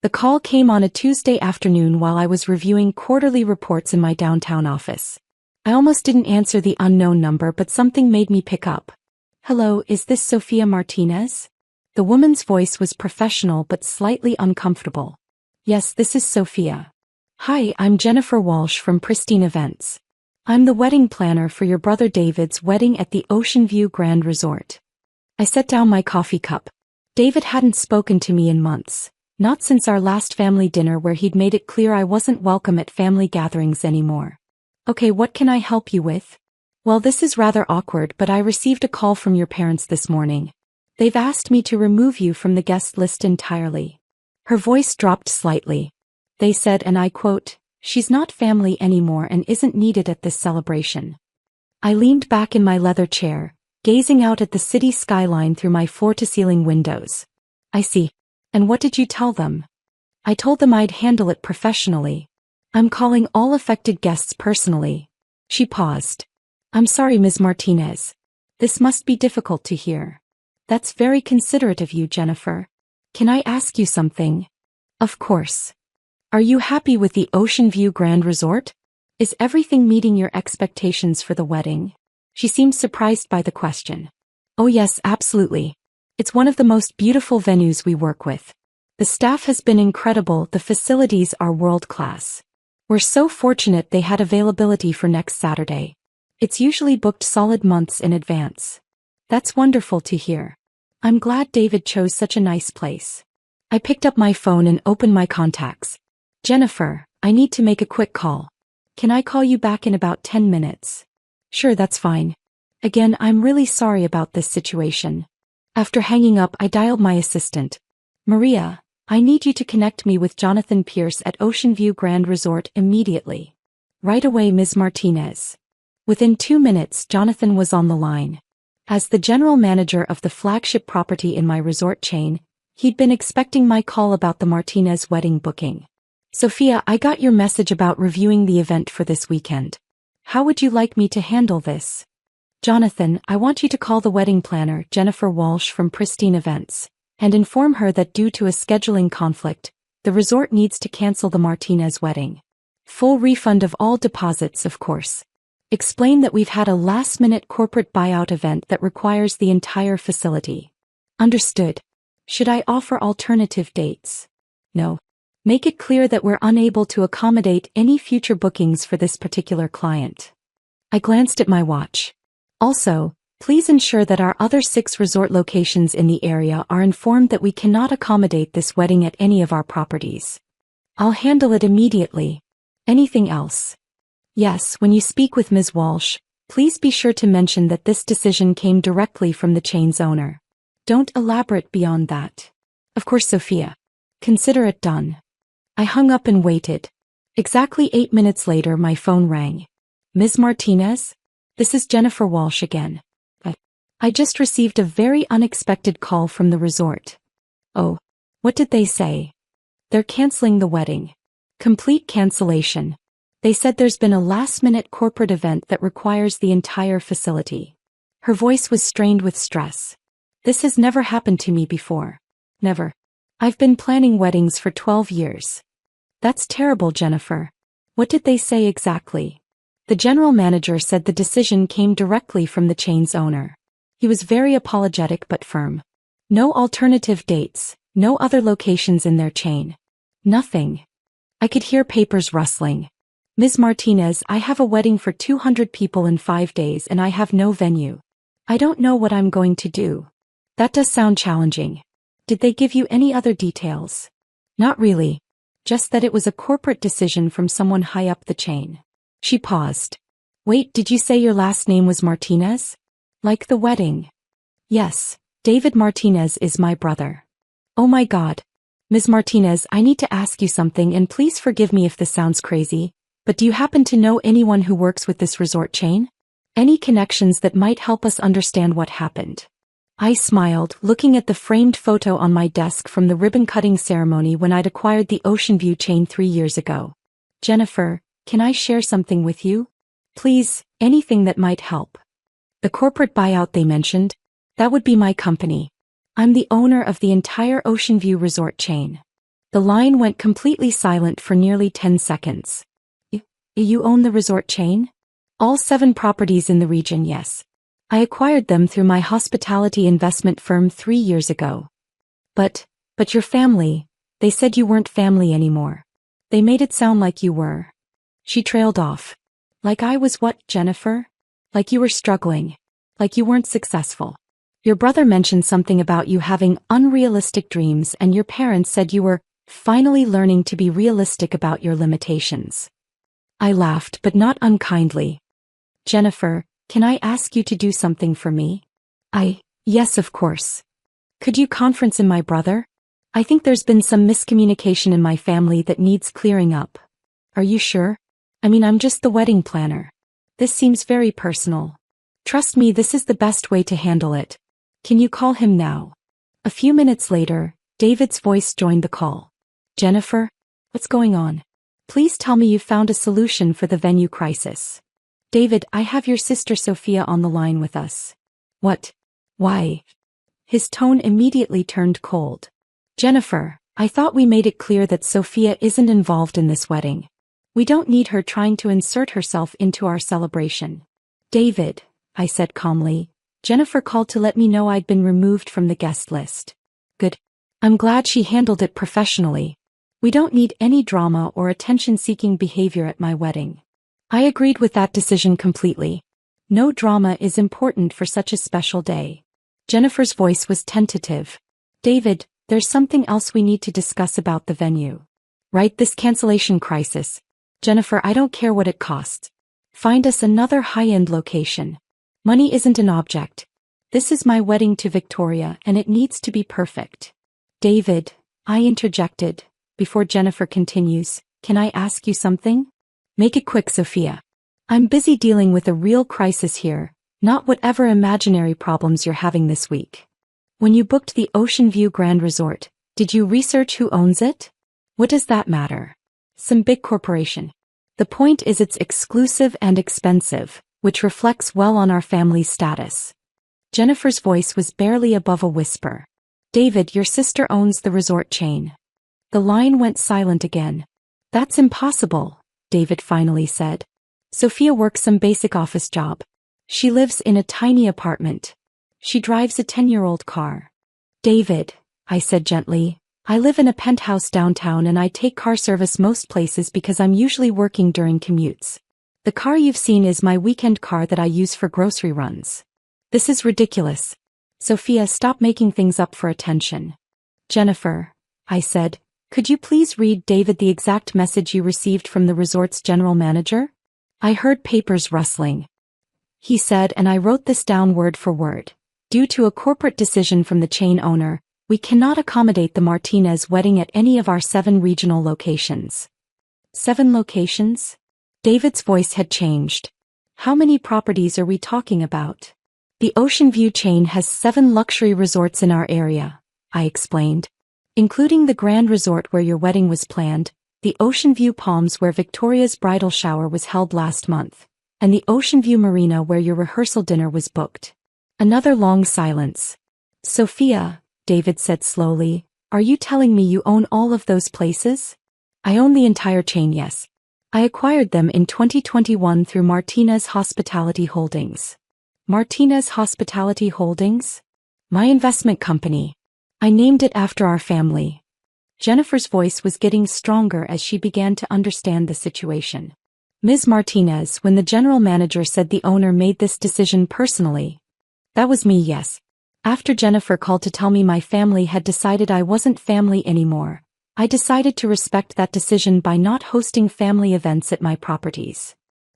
The call came on a Tuesday afternoon while I was reviewing quarterly reports in my downtown office. I almost didn't answer the unknown number, but something made me pick up. "Hello, is this Sophia Martinez?" The woman's voice was professional but slightly uncomfortable. "Yes, this is Sophia. Hi, I'm Jennifer Walsh from Pristine Events. I'm the wedding planner for your brother David's wedding at the Ocean View Grand Resort." I set down my coffee cup. David hadn't spoken to me in months. Not since our last family dinner where he'd made it clear I wasn't welcome at family gatherings anymore. "Okay, what can I help you with?" "Well, this is rather awkward, but I received a call from your parents this morning. They've asked me to remove you from the guest list entirely." Her voice dropped slightly. They said, and I quote, "She's not family anymore and isn't needed at this celebration." I leaned back in my leather chair, gazing out at the city skyline through my floor-to-ceiling windows. "I see. And what did you tell them?" "I told them I'd handle it professionally. I'm calling all affected guests personally." She paused. "I'm sorry, Ms. Martinez. This must be difficult to hear." "That's very considerate of you, Jennifer. Can I ask you something?" "Of course. Are you happy with the Ocean View Grand Resort? Is everything meeting your expectations for the wedding?" She seemed surprised by the question. "Oh yes, absolutely. It's one of the most beautiful venues we work with. The staff has been incredible, the facilities are world-class. We're so fortunate they had availability for next Saturday. It's usually booked solid months in advance." "That's wonderful to hear. I'm glad David chose such a nice place." I picked up my phone and opened my contacts. "Jennifer, I need to make a quick call. Can I call you back in about 10 minutes? "Sure, that's fine. Again, I'm really sorry about this situation." After hanging up, I dialed my assistant. "Maria, I need you to connect me with Jonathan Pierce at Ocean View Grand Resort immediately." "Right away, Ms. Martinez." Within 2 minutes, Jonathan was on the line. As the general manager of the flagship property in my resort chain, he'd been expecting my call about the Martinez wedding booking. "Sophia, I got your message about reviewing the event for this weekend. How would you like me to handle this?" "Jonathan, I want you to call the wedding planner, Jennifer Walsh from Pristine Events, and inform her that due to a scheduling conflict, the resort needs to cancel the Martinez wedding. Full refund of all deposits, of course. Explain that we've had a last-minute corporate buyout event that requires the entire facility." "Understood. Should I offer alternative dates?" "No. Make it clear that we're unable to accommodate any future bookings for this particular client." I glanced at my watch. "Also, please ensure that our other 6 resort locations in the area are informed that we cannot accommodate this wedding at any of our properties." "I'll handle it immediately. Anything else?" "Yes, when you speak with Ms. Walsh, please be sure to mention that this decision came directly from the chain's owner. Don't elaborate beyond that." "Of course, Sophia. Consider it done." I hung up and waited. Exactly 8 minutes later, my phone rang. "Ms. Martinez? This is Jennifer Walsh again. I just received a very unexpected call from the resort." "Oh, what did they say?" "They're canceling the wedding. Complete cancellation. They said there's been a last-minute corporate event that requires the entire facility." Her voice was strained with stress. "This has never happened to me before. Never. I've been planning weddings for 12 years. "That's terrible, Jennifer. What did they say exactly?" The general manager said the decision came directly from the chain's owner. He was very apologetic but firm. No alternative dates, no other locations in their chain. Nothing. I could hear papers rustling. "Ms. Martinez, I have a wedding for 200 people in 5 days and I have no venue. I don't know what I'm going to do." "That does sound challenging. Did they give you any other details?" "Not really. Just that it was a corporate decision from someone high up the chain." She paused. "Wait, did you say your last name was Martinez? Like the wedding?" "Yes, David Martinez is my brother." "Oh my God. Ms. Martinez, I need to ask you something, and please forgive me if this sounds crazy, but do you happen to know anyone who works with this resort chain? Any connections that might help us understand what happened?" I smiled, looking at the framed photo on my desk from the ribbon-cutting ceremony when I'd acquired the Ocean View chain 3 years ago. "Jennifer, can I share something with you? Please, anything that might help." "The corporate buyout they mentioned? That would be my company. I'm the owner of the entire Ocean View resort chain." The line went completely silent for nearly 10 seconds. You own the resort chain? All 7 properties in the region, yes. I acquired them through my hospitality investment firm 3 years ago. But your family, they said you weren't family anymore. They made it sound like you were. She trailed off. Like I was what, Jennifer? Like you were struggling. Like you weren't successful. Your brother mentioned something about you having unrealistic dreams, and your parents said you were finally learning to be realistic about your limitations. I laughed, but not unkindly. Jennifer, can I ask you to do something for me? Yes, of course. Could you conference in my brother? I think there's been some miscommunication in my family that needs clearing up. Are you sure? I mean, I'm just the wedding planner. This seems very personal. Trust me, this is the best way to handle it. Can you call him now? A few minutes later, David's voice joined the call. Jennifer, what's going on? Please tell me you found a solution for the venue crisis. David, I have your sister Sophia on the line with us. What? Why? His tone immediately turned cold. Jennifer, I thought we made it clear that Sophia isn't involved in this wedding. We don't need her trying to insert herself into our celebration. David, I said calmly, Jennifer called to let me know I'd been removed from the guest list. Good. I'm glad she handled it professionally. We don't need any drama or attention-seeking behavior at my wedding. I agreed with that decision completely. No drama is important for such a special day. Jennifer's voice was tentative. David, there's something else we need to discuss about the venue. Right, this cancellation crisis. Jennifer, I don't care what it costs. Find us another high-end location. Money isn't an object. This is my wedding to Victoria, and it needs to be perfect. David, I interjected. Before Jennifer continues, can I ask you something? Make it quick, Sophia. I'm busy dealing with a real crisis here, not whatever imaginary problems you're having this week. When you booked the Ocean View Grand Resort, did you research who owns it? What does that matter? Some big corporation. The point is it's exclusive and expensive, which reflects well on our family's status. Jennifer's voice was barely above a whisper. David, your sister owns the resort chain. The line went silent again. That's impossible, David finally said. Sophia works some basic office job. She lives in a tiny apartment. She drives a 10-year-old car. David, I said gently, I live in a penthouse downtown and I take car service most places because I'm usually working during commutes. The car you've seen is my weekend car that I use for grocery runs. This is ridiculous. Sophia, stop making things up for attention. Jennifer, I said, could you please read David the exact message you received from the resort's general manager? I heard papers rustling. He said, and I wrote this down word for word. Due to a corporate decision from the chain owner, we cannot accommodate the Martinez wedding at any of our 7 regional locations. 7 locations? David's voice had changed. How many properties are we talking about? The Ocean View chain has 7 luxury resorts in our area, I explained. Including the Grand Resort where your wedding was planned, the Ocean View Palms where Victoria's bridal shower was held last month, and the Ocean View Marina where your rehearsal dinner was booked. Another long silence. Sophia, David said slowly, are you telling me you own all of those places? I own the entire chain, yes. I acquired them in 2021 through Martinez Hospitality Holdings. Martinez Hospitality Holdings? My investment company. I named it after our family. Jennifer's voice was getting stronger as she began to understand the situation. Ms. Martinez, when the general manager said the owner made this decision personally. That was me, yes. After Jennifer called to tell me my family had decided I wasn't family anymore, I decided to respect that decision by not hosting family events at my properties.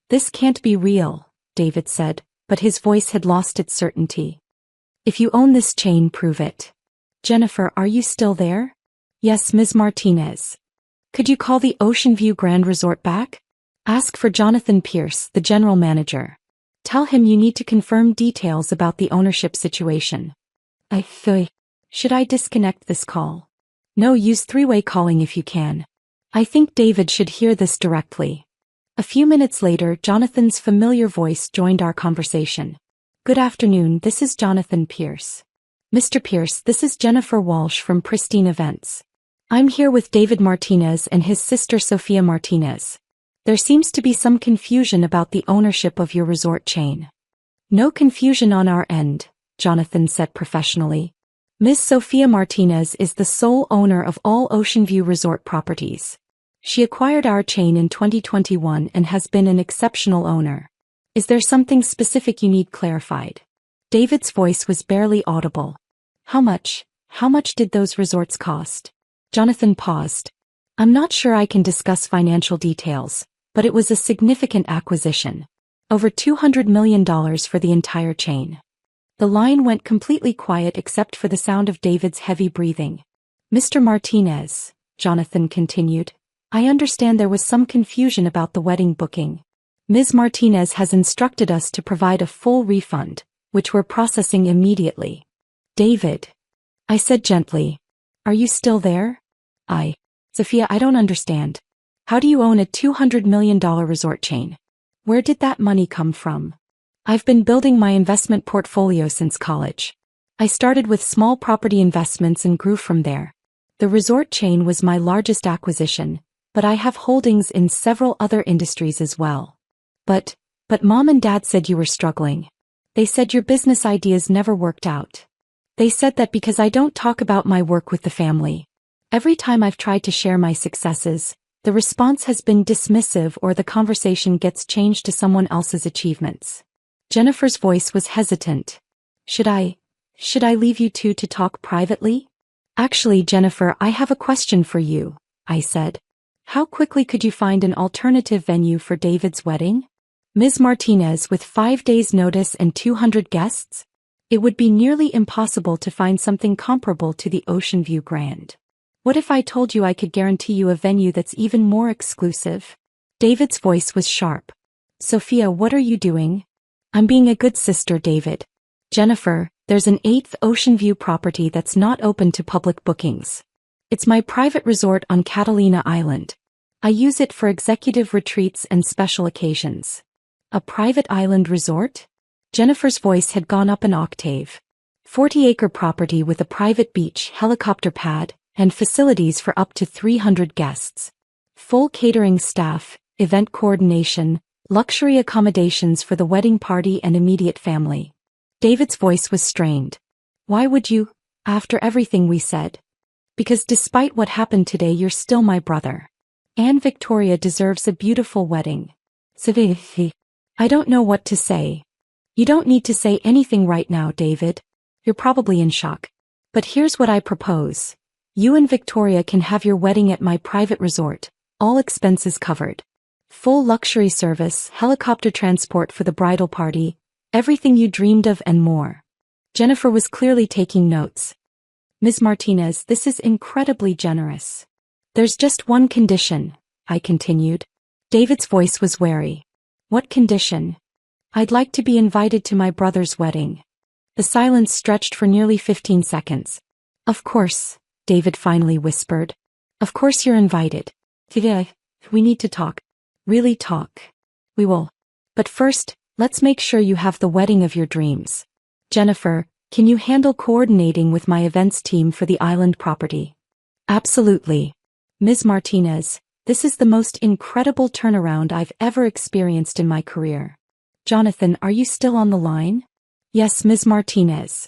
This can't be real, David said, but his voice had lost its certainty. If you own this chain, prove it. Jennifer, are you still there? Yes, Ms. Martinez. Could you call the Ocean View Grand Resort back? Ask for Jonathan Pierce, the general manager. Tell him you need to confirm details about the ownership situation. Should I disconnect this call? No, use 3-way calling if you can. I think David should hear this directly. A few minutes later, Jonathan's familiar voice joined our conversation. Good afternoon, this is Jonathan Pierce. Mr. Pierce, this is Jennifer Walsh from Pristine Events. I'm here with David Martinez and his sister Sofia Martinez. There seems to be some confusion about the ownership of your resort chain. No confusion on our end, Jonathan said professionally. Ms. Sofia Martinez is the sole owner of all Ocean View Resort properties. She acquired our chain in 2021 and has been an exceptional owner. Is there something specific you need clarified? David's voice was barely audible. How much did those resorts cost? Jonathan paused. I'm not sure I can discuss financial details, but it was a significant acquisition. Over $200 million for the entire chain. The line went completely quiet except for the sound of David's heavy breathing. Mr. Martinez, Jonathan continued, I understand there was some confusion about the wedding booking. Ms. Martinez has instructed us to provide a full refund, which we're processing immediately. David, I said gently, are you still there? Sophia, I don't understand. How do you own a $200 million resort chain? Where did that money come from? I've been building my investment portfolio since college. I started with small property investments and grew from there. The resort chain was my largest acquisition, but I have holdings in several other industries as well. But Mom and Dad said you were struggling. They said your business ideas never worked out. They said that because I don't talk about my work with the family. Every time I've tried to share my successes, the response has been dismissive or the conversation gets changed to someone else's achievements. Jennifer's voice was hesitant. Should I leave you two to talk privately? Actually, Jennifer, I have a question for you, I said. How quickly could you find an alternative venue for David's wedding? Ms. Martinez, with 5 days' notice and 200 guests? It would be nearly impossible to find something comparable to the Ocean View Grand. What if I told you I could guarantee you a venue that's even more exclusive? David's voice was sharp. Sophia, what are you doing? I'm being a good sister, David. Jennifer, there's an 8th Ocean View property that's not open to public bookings. It's my private resort on Catalina Island. I use it for executive retreats and special occasions. A private island resort? Jennifer's voice had gone up an octave. 40-acre property with a private beach, helicopter pad, and facilities for up to 300 guests. Full catering staff, event coordination, luxury accommodations for the wedding party and immediate family. David's voice was strained. Why would you, after everything we said? Because despite what happened today, you're still my brother. Anne Victoria deserves a beautiful wedding. I don't know what to say. You don't need to say anything right now, David. You're probably in shock. But here's what I propose. You and Victoria can have your wedding at my private resort, all expenses covered. Full luxury service, helicopter transport for the bridal party, everything you dreamed of and more. Jennifer was clearly taking notes. Ms. Martinez, this is incredibly generous. There's just one condition, I continued. David's voice was wary. What condition? I'd like to be invited to my brother's wedding. The silence stretched for nearly 15 seconds. Of course, David finally whispered. Of course you're invited. We need to talk. Really talk. We will. But first, let's make sure you have the wedding of your dreams. Jennifer, can you handle coordinating with my events team for the island property? Absolutely. Ms. Martinez, this is the most incredible turnaround I've ever experienced in my career. Jonathan, are you still on the line? Yes, Ms. Martinez.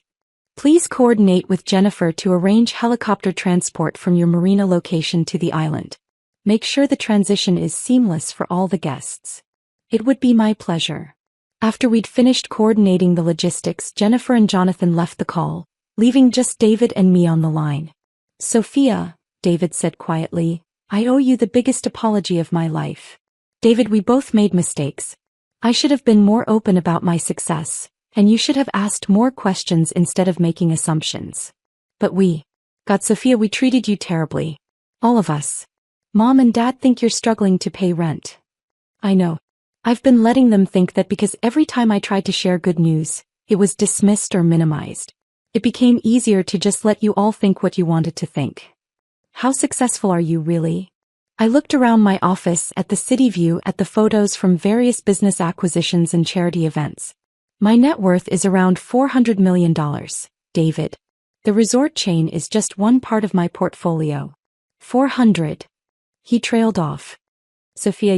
Please coordinate with Jennifer to arrange helicopter transport from your marina location to the island. Make sure the transition is seamless for all the guests. It would be my pleasure. After we'd finished coordinating the logistics, Jennifer and Jonathan left the call, leaving just David and me on the line. Sophia, David said quietly, I owe you the biggest apology of my life. David, we both made mistakes. I should have been more open about my success, and you should have asked more questions instead of making assumptions. But Sophia, we treated you terribly. All of us. Mom and Dad think you're struggling to pay rent. I know. I've been letting them think that because every time I tried to share good news, it was dismissed or minimized. It became easier to just let you all think what you wanted to think. How successful are you really? I looked around my office at the city view at the photos from various business acquisitions and charity events. My net worth is around $400 million, David. The resort chain is just one part of my portfolio. 400. He trailed off. Sophia,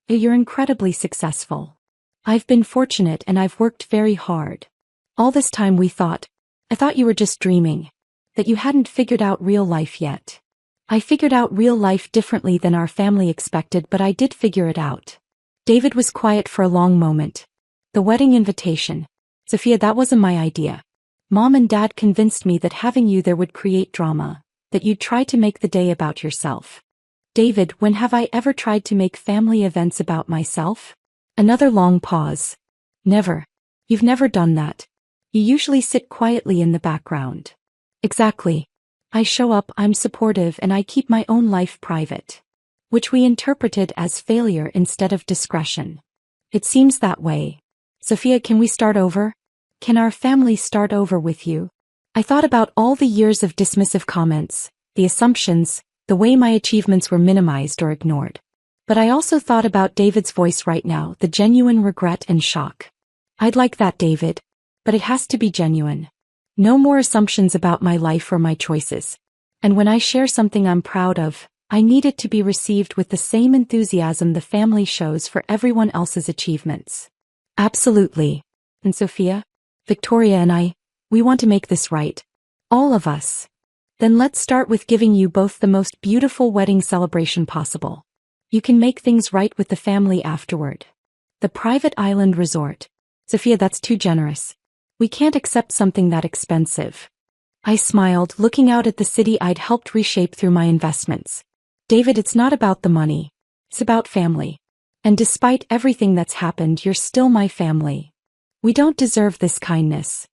you're incredibly successful. I've been fortunate and I've worked very hard. All this time I thought you were just dreaming. That you hadn't figured out real life yet. I figured out real life differently than our family expected, but I did figure it out. David was quiet for a long moment. The wedding invitation. Sophia, that wasn't my idea. Mom and Dad convinced me that having you there would create drama, that you'd try to make the day about yourself. David, when have I ever tried to make family events about myself? Another long pause. Never. You've never done that. You usually sit quietly in the background. Exactly. I show up, I'm supportive, and I keep my own life private. Which we interpreted as failure instead of discretion. It seems that way. Sophia, can we start over? Can our family start over with you? I thought about all the years of dismissive comments, the assumptions, the way my achievements were minimized or ignored. But I also thought about David's voice right now, the genuine regret and shock. I'd like that, David. But it has to be genuine. No more assumptions about my life or my choices. And when I share something I'm proud of, I need it to be received with the same enthusiasm the family shows for everyone else's achievements. Absolutely. And Sophia, Victoria and we want to make this right. All of us. Then let's start with giving you both the most beautiful wedding celebration possible. You can make things right with the family afterward. The private island resort. Sophia, that's too generous. We can't accept something that expensive. I smiled, looking out at the city I'd helped reshape through my investments. David, it's not about the money. It's about family. And despite everything that's happened, you're still my family. We don't deserve this kindness.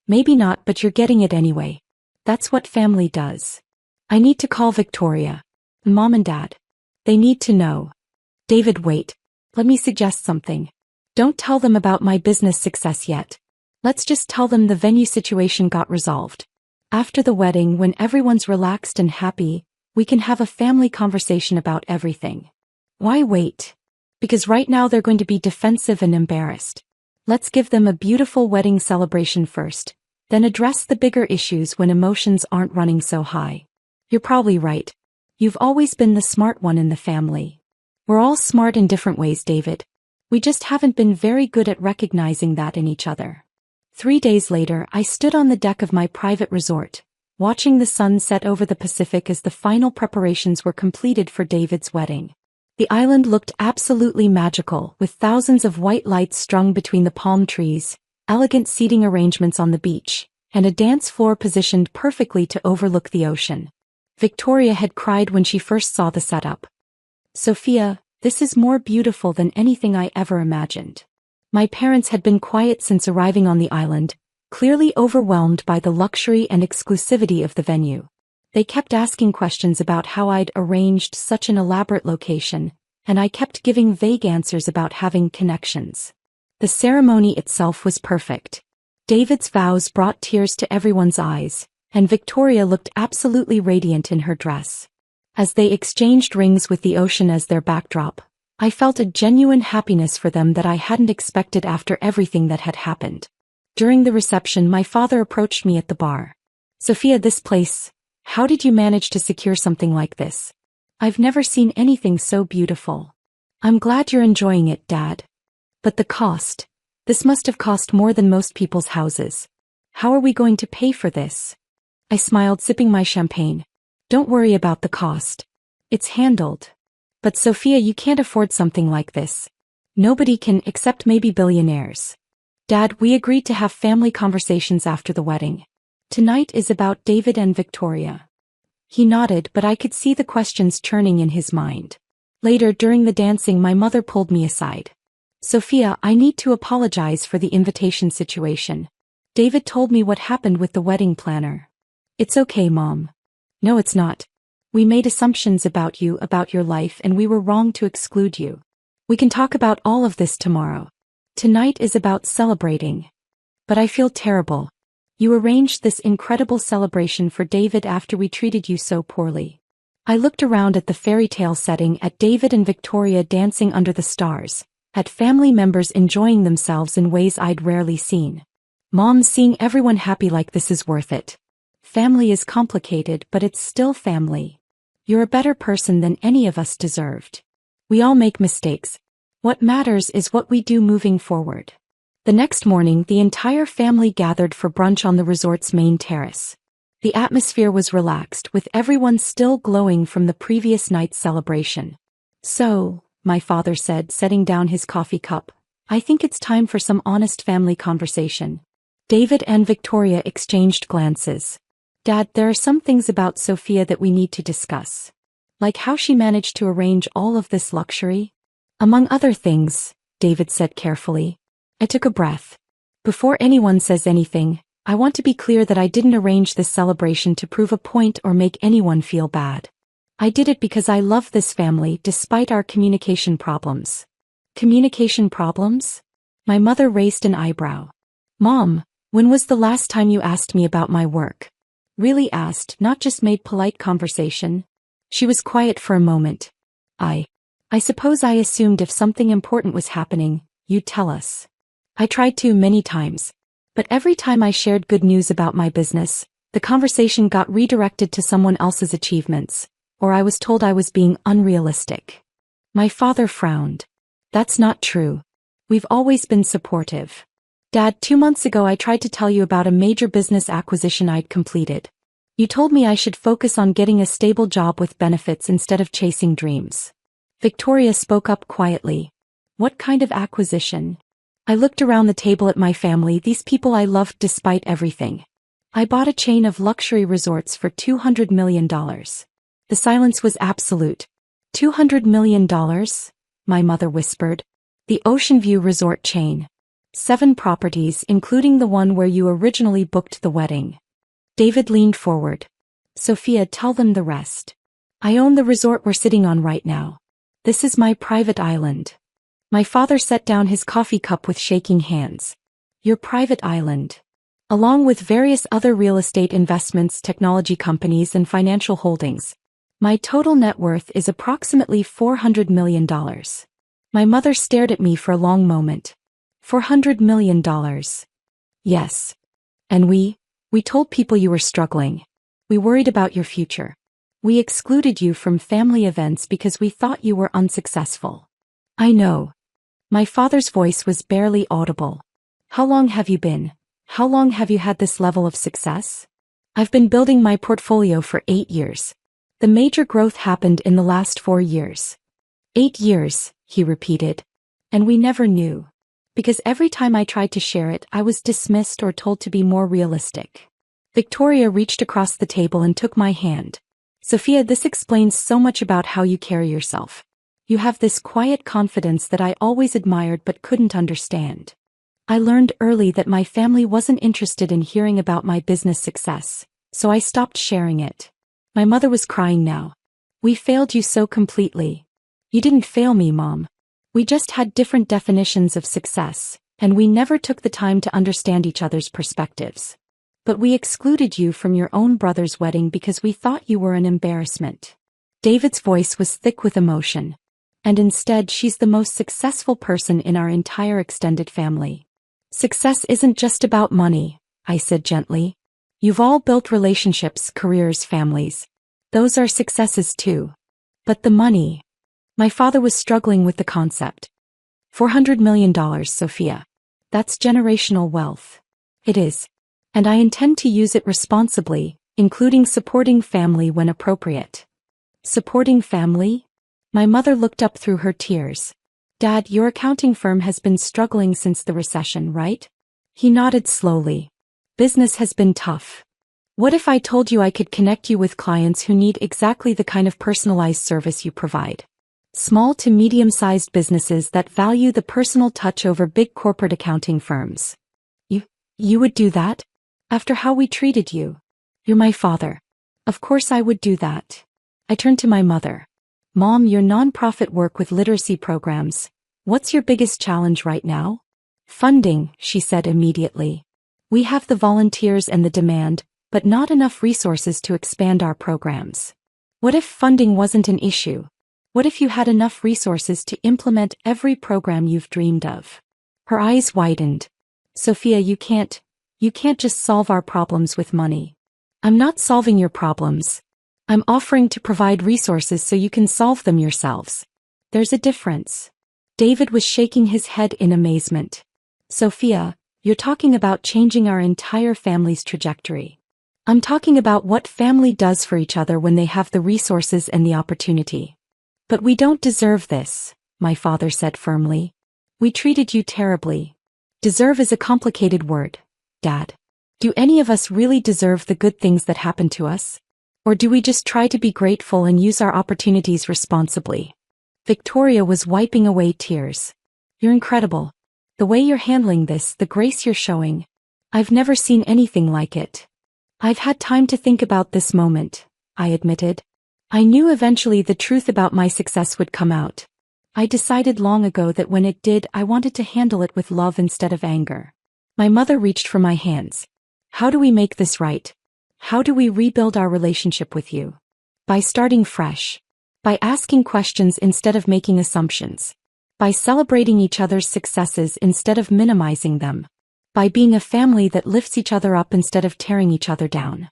Maybe not, but you're getting it anyway. That's what family does. I need to call Victoria. Mom and Dad. They need to know. David, wait. Let me suggest something. Don't tell them about my business success yet. Let's just tell them the venue situation got resolved. After the wedding, when everyone's relaxed and happy, we can have a family conversation about everything. Why wait? Because right now they're going to be defensive and embarrassed. Let's give them a beautiful wedding celebration first, then address the bigger issues when emotions aren't running so high. You're probably right. You've always been the smart one in the family. We're all smart in different ways, David. We just haven't been very good at recognizing that in each other. 3 days later, I stood on the deck of my private resort, watching the sun set over the Pacific as the final preparations were completed for David's wedding. The island looked absolutely magical, with thousands of white lights strung between the palm trees, elegant seating arrangements on the beach, and a dance floor positioned perfectly to overlook the ocean. Victoria had cried when she first saw the setup. Sophia, this is more beautiful than anything I ever imagined. My parents had been quiet since arriving on the island, clearly overwhelmed by the luxury and exclusivity of the venue. They kept asking questions about how I'd arranged such an elaborate location, and I kept giving vague answers about having connections. The ceremony itself was perfect. David's vows brought tears to everyone's eyes, and Victoria looked absolutely radiant in her dress. As they exchanged rings with the ocean as their backdrop, I felt a genuine happiness for them that I hadn't expected after everything that had happened. During the reception, my father approached me at the bar. Sophia, this place, how did you manage to secure something like this? I've never seen anything so beautiful. I'm glad you're enjoying it, Dad. But the cost. This must have cost more than most people's houses. How are we going to pay for this? I smiled, sipping my champagne. Don't worry about the cost. It's handled. But Sophia, you can't afford something like this. Nobody can, except maybe billionaires. Dad, we agreed to have family conversations after the wedding. Tonight is about David and Victoria. He nodded, but I could see the questions churning in his mind. Later, during the dancing, my mother pulled me aside. Sophia, I need to apologize for the invitation situation. David told me what happened with the wedding planner. It's okay, Mom. No, it's not. We made assumptions about you, about your life, and we were wrong to exclude you. We can talk about all of this tomorrow. Tonight is about celebrating. But I feel terrible. You arranged this incredible celebration for David after we treated you so poorly. I looked around at the fairy tale setting, at David and Victoria dancing under the stars, at family members enjoying themselves in ways I'd rarely seen. Mom, seeing everyone happy like this is worth it. Family is complicated, but it's still family. You're a better person than any of us deserved. We all make mistakes. What matters is what we do moving forward. The next morning, the entire family gathered for brunch on the resort's main terrace. The atmosphere was relaxed, with everyone still glowing from the previous night's celebration. So, my father said, setting down his coffee cup, I think it's time for some honest family conversation. David and Victoria exchanged glances. Dad, there are some things about Sophia that we need to discuss. Like how she managed to arrange all of this luxury? Among other things, David said carefully. I took a breath. Before anyone says anything, I want to be clear that I didn't arrange this celebration to prove a point or make anyone feel bad. I did it because I love this family despite our communication problems. Communication problems? My mother raised an eyebrow. Mom, when was the last time you asked me about my work? Really asked, not just made polite conversation. She was quiet for a moment. I suppose I assumed if something important was happening, you'd tell us. I tried to many times. But every time I shared good news about my business, the conversation got redirected to someone else's achievements, or I was told I was being unrealistic. My father frowned. That's not true. We've always been supportive. Dad, 2 months ago I tried to tell you about a major business acquisition I'd completed. You told me I should focus on getting a stable job with benefits instead of chasing dreams. Victoria spoke up quietly. What kind of acquisition? I looked around the table at my family, these people I loved despite everything. I bought a chain of luxury resorts for $200 million. The silence was absolute. $200 million? My mother whispered. The Ocean View Resort chain. 7 properties, including the one where you originally booked the wedding. David leaned forward. Sophia, tell them the rest. I own the resort we're sitting on right now. This is my private island. My father set down his coffee cup with shaking hands. Your private island. Along with various other real estate investments, technology companies, and financial holdings. My total net worth is approximately $400 million. My mother stared at me for a long moment. $400 million. Yes. And we told people you were struggling. We worried about your future. We excluded you from family events because we thought you were unsuccessful. I know. My father's voice was barely audible. How long have you had this level of success? I've been building my portfolio for 8 years. The major growth happened in the last 4 years. 8 years, he repeated. And we never knew. Because every time I tried to share it, I was dismissed or told to be more realistic. Victoria reached across the table and took my hand. Sophia, this explains so much about how you carry yourself. You have this quiet confidence that I always admired but couldn't understand. I learned early that my family wasn't interested in hearing about my business success, so I stopped sharing it. My mother was crying now. We failed you so completely. You didn't fail me, Mom. We just had different definitions of success, and we never took the time to understand each other's perspectives. But we excluded you from your own brother's wedding because we thought you were an embarrassment. David's voice was thick with emotion. And instead, she's the most successful person in our entire extended family. Success isn't just about money, I said gently. You've all built relationships, careers, families. Those are successes too. But the money. My father was struggling with the concept. $400 million, Sophia. That's generational wealth. It is. And I intend to use it responsibly, including supporting family when appropriate. Supporting family? My mother looked up through her tears. Dad, your accounting firm has been struggling since the recession, right? He nodded slowly. Business has been tough. What if I told you I could connect you with clients who need exactly the kind of personalized service you provide? Small to medium-sized businesses that value the personal touch over big corporate accounting firms. You would do that? After how we treated you? You're my father. Of course I would do that. I turned to my mother. Mom, your nonprofit work with literacy programs. What's your biggest challenge right now? Funding, she said immediately. We have the volunteers and the demand, but not enough resources to expand our programs. What if funding wasn't an issue? What if you had enough resources to implement every program you've dreamed of? Her eyes widened. Sophia, you can't just solve our problems with money. I'm not solving your problems. I'm offering to provide resources so you can solve them yourselves. There's a difference. David was shaking his head in amazement. Sophia, you're talking about changing our entire family's trajectory. I'm talking about what family does for each other when they have the resources and the opportunity. But we don't deserve this, my father said firmly. We treated you terribly. Deserve is a complicated word, Dad. Do any of us really deserve the good things that happen to us? Or do we just try to be grateful and use our opportunities responsibly? Victoria was wiping away tears. You're incredible. The way you're handling this, the grace you're showing. I've never seen anything like it. I've had time to think about this moment, I admitted. I knew eventually the truth about my success would come out. I decided long ago that when it did, I wanted to handle it with love instead of anger. My mother reached for my hands. How do we make this right? How do we rebuild our relationship with you? By starting fresh. By asking questions instead of making assumptions. By celebrating each other's successes instead of minimizing them. By being a family that lifts each other up instead of tearing each other down.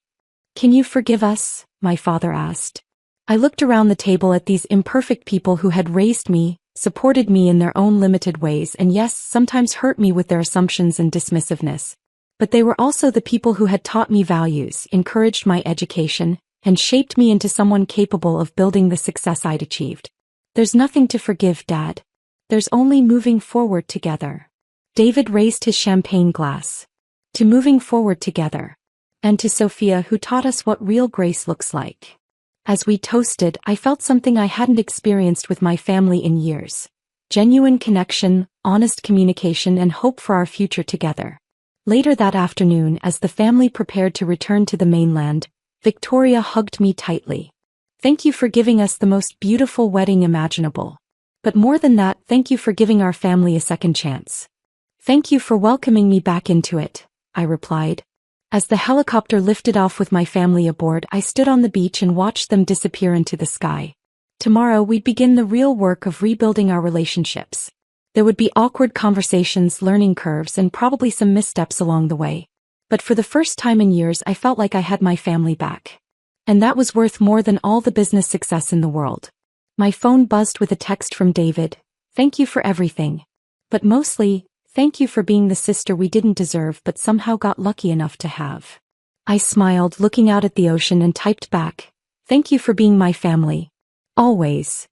Can you forgive us? My father asked. I looked around the table at these imperfect people who had raised me, supported me in their own limited ways, and yes, sometimes hurt me with their assumptions and dismissiveness. But they were also the people who had taught me values, encouraged my education, and shaped me into someone capable of building the success I'd achieved. There's nothing to forgive, Dad. There's only moving forward together. David raised his champagne glass. To moving forward together. And to Sophia, who taught us what real grace looks like. As we toasted, I felt something I hadn't experienced with my family in years. Genuine connection, honest communication, and hope for our future together. Later that afternoon, as the family prepared to return to the mainland, Victoria hugged me tightly. Thank you for giving us the most beautiful wedding imaginable. But more than that, thank you for giving our family a second chance. Thank you for welcoming me back into it, I replied. As the helicopter lifted off with my family aboard, I stood on the beach and watched them disappear into the sky. Tomorrow we'd begin the real work of rebuilding our relationships. There would be awkward conversations, learning curves, and probably some missteps along the way. But for the first time in years, I felt like I had my family back. And that was worth more than all the business success in the world. My phone buzzed with a text from David. Thank you for everything. But mostly, thank you for being the sister we didn't deserve but somehow got lucky enough to have. I smiled, looking out at the ocean, and typed back, thank you for being my family. Always.